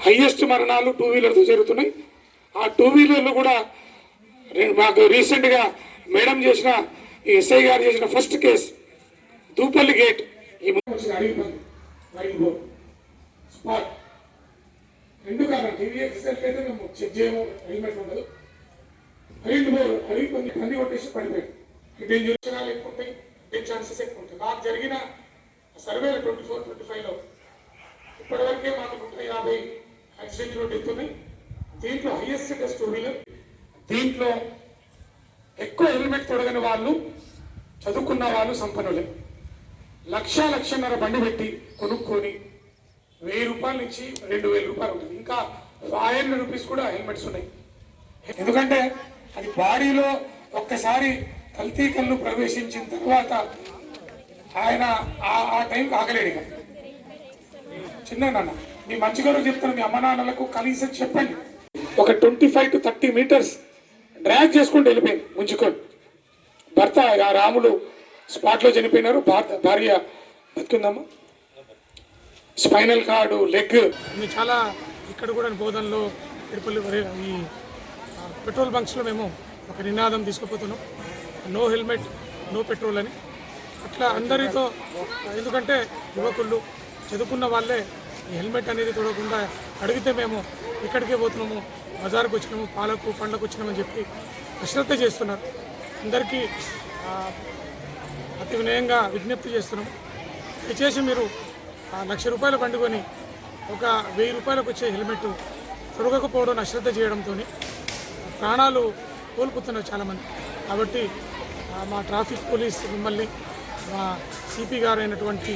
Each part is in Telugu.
హైయెస్ట్ మరణాలు 2 వీలర్తో జరుగుతున్నాయి. ఆ 2 వీలర్లు కూడా మాకు రీసెంట్గా మేడం చేసిన ఈ ఎస్ఐ గారు చేసిన ఫస్ట్ కేసు దూపల్లి గేట్ ఈ స్పాట్ రెండు కారణం టీవీఎక్సెల్ అయితే మేము చెక్ చేయము, హెల్మెట్ ఉండదు. అడిగి అన్ని కొట్టేసి పడిపోయాడు. ఇటు చూసినాలు ఎక్కువ ఉంటాయి, ఛాన్సెస్ ఎక్కువ ఉంటాయి. నాకు జరిగిన సర్వేలు 24-25లో ఇప్పటివరకే మాకు 150 యాక్సిడెంట్లు ఎక్కున్నాయి. దీంట్లో హైయెస్ట్ టెస్ట్ 2 వీలర్. దీంట్లో ఎక్కువ హెల్మెట్ తొడగని వాళ్ళు చదువుకున్న వాళ్ళు సంపన్నులే. 1,00,000-1,50,000 బండి పెట్టి కొనుక్కొని 1000 రూపాయల నుంచి 2,000 రూపాయలు ఉంటుంది. ఇంకా 500 రూపీస్ కూడా హెల్మెట్స్ ఉన్నాయి. ఎందుకంటే అది బాడీలో ఒక్కసారి కల్తీ కళ్ళు ప్రవేశించిన తర్వాత ఆయన ఆ టైంకి ఆగలేడు. ఇక చిన్న నాన్న మీ మంచి గారు చెప్తాను, మీ అమ్మ నాన్నలకు కనీసం చెప్పండి. ఒక 25 to 30 మీటర్స్ డ్రాగ్ చేసుకుంటూ వెళ్ళిపోయింది ముంచుకొని. భర్త ఆ రాములు స్పాట్లో చనిపోయినారు, భార్య బతుకుందమ్మా. స్పైనల్ కార్డు, లెగ్ చాలా ఇక్కడ కూడా బోధనలో ఈ పెట్రోల్ బంక్స్లో మేము ఒక నినాదం తీసుకుపోతున్నాం, నో హెల్మెట్ నో పెట్రోల్ అని. అట్లా అందరితో, ఎందుకంటే యువకులు చదువుకున్న వాళ్ళే హెల్మెట్ అనేది తొడగకుండా అడిగితే మేము ఎక్కడికే పోతున్నాము, బజార్కి వచ్చినాము, పాలకు పండ్లకు వచ్చినామని చెప్పి అశ్రద్ధ చేస్తున్నారు. అందరికీ అతి వినయంగా విజ్ఞప్తి చేస్తున్నాము. దయచేసి మీరు 1,00,000 రూపాయలు పండుకొని ఒక 1000 రూపాయలకు వచ్చే హెల్మెట్ తొడగకపోవడం అశ్రద్ధ చేయడంతో ప్రాణాలు కోల్పోతున్నారు చాలామంది. కాబట్టి మా ట్రాఫిక్ పోలీస్ మిమ్మల్ని, మా సిపి గారు అయినటువంటి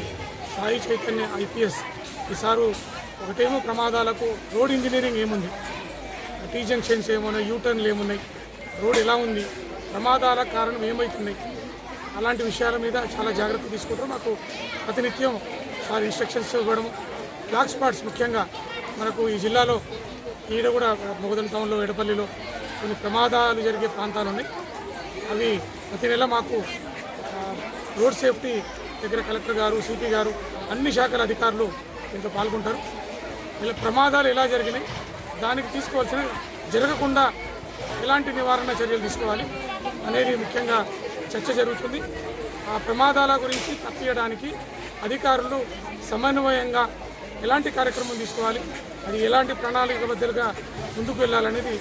సాయి చైతన్య IPS ఈసారు ఒకటేమో ప్రమాదాలకు రోడ్ ఇంజనీరింగ్ ఏముంది, టీ జంక్షన్స్ ఏమున్నాయి, యూటర్న్లు ఏమున్నాయి, రోడ్ ఎలా ఉంది, ప్రమాదాల కారణం ఏమవుతున్నాయి, అలాంటి విషయాల మీద చాలా జాగ్రత్త తీసుకుంటారు. మాకు ప్రతినిత్యం సార్ ఇన్స్ట్రక్షన్స్ ఇవ్వడం. బ్లాక్ స్పాట్స్ ముఖ్యంగా మనకు ఈ జిల్లాలో ఈడ కూడా మొగదం టౌన్లో, ఎడపల్లిలో కొన్ని ప్రమాదాలు జరిగే ప్రాంతాలు ఉన్నాయి. అవి ప్రతి నెల మాకు రోడ్ సేఫ్టీ దగ్గర కలెక్టర్ గారు, సిపి గారు, అన్ని శాఖల అధికారులు దీంట్లో పాల్గొంటారు. ఇలా ప్రమాదాలు ఎలా జరిగినాయి, దానికి తీసుకోవాల్సిన జరగకుండా ఎలాంటి నివారణ చర్యలు తీసుకోవాలి అనేది ముఖ్యంగా చర్చ జరుగుతుంది. ఆ ప్రమాదాల గురించి తప్పియడానికి అధికారులు సమన్వయంగా ఎలాంటి కార్యక్రమం తీసుకోవాలి, అది ఎలాంటి ప్రణాళికబద్ధంగా ముందుకు వెళ్ళాలనేది